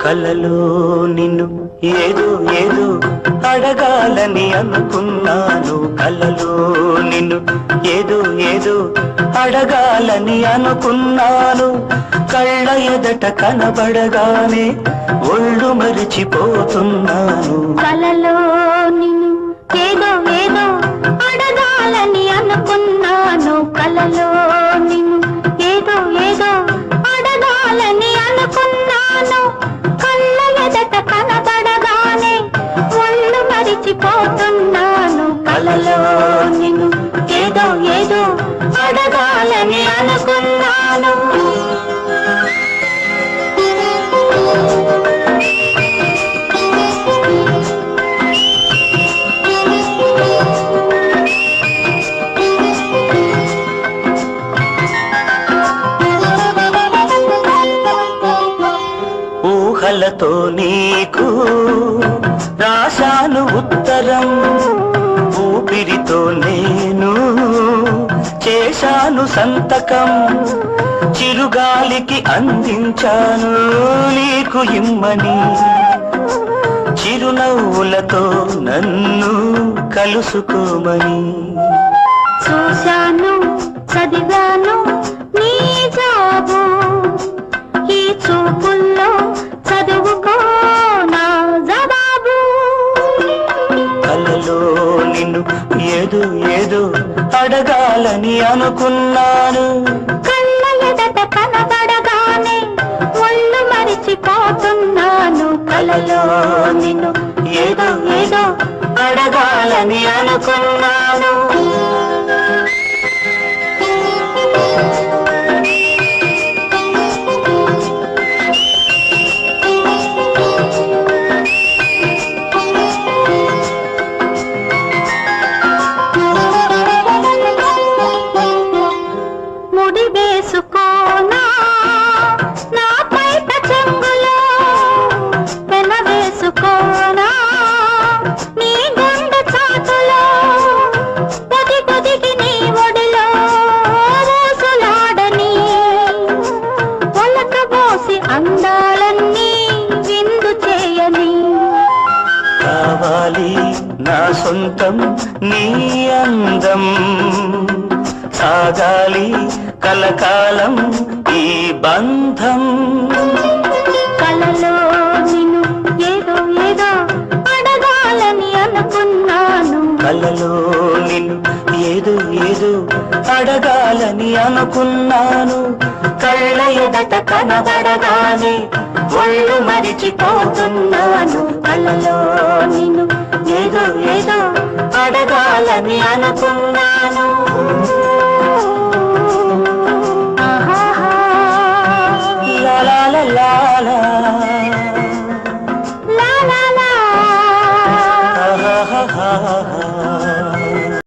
కలలో నిన్ను ఏదో ఏదో అడగాలని అనుకున్నాను. కలలో నిన్ను ఏదో ఏదో అడగాలని అనుకున్నాను. కళ్ళ ఎదట కనబడగానే ఒళ్ళు మరిచిపోతున్నాను. కలలో నిన్ను ఏదో ఏదో అడగాలని అనుకున్నాను. కలలో నిన్ను ఏదో ఏదో అడగాలని అనుకున్నాను. కళ్ళ ఎదట కనబడగానే ఒళ్ళు మరిచిపోతున్నాను. కలలో నిన్ను ఏదో ఏదో అడగాలని అనుకున్నాను. ఊహలతో నీకు రాశాను ఉత్తరం, ఊపిరితో నేను చేశాను సంతకం. చిరుగాలికి అందించాను నీకు ఇమ్మని, చిరునవ్వులతో నన్ను కలుసుకోమని. చూశాను చదివాను నీ జాబు, ఈ చూపుల్లో చదువుకో నా జవాబు. కలలో నిన్ను ఏదో ఏదో అడగాలని అనుకున్నాను. కళ్ళ ఎదట కనబడగానే ఒళ్ళు మరిచిపోతున్నాను. కలలో నిన్ను ఏదో ఏదో అడగాలని అనుకున్నాను. ముడి వేసుకోనా నా పైట చెంగులో, పెన వేసుకోనా నీ గుండె చాటులో, పొది పొదికి నీ ఒడిలో ఊసులాడని, ఒలకబోసి అందాలన్నీ విందు చేయని. కావాలి నా సొంతం నీ అందం, సాగాలి కలకాలం ఈ బంధం. కలలో నిన్ను ఏదో ఏదో అడగాలని అనుకున్నాను. కలలో నిన్ను ఏదో ఏదో అడగాలని అనుకున్నాను. కళ్ళ ఎదట కనబడగానే ఒళ్ళు మరిచిపోతున్నాను. కలలో నిన్ను ఏదో ఏదో అడగాలని అనుకున్నాను.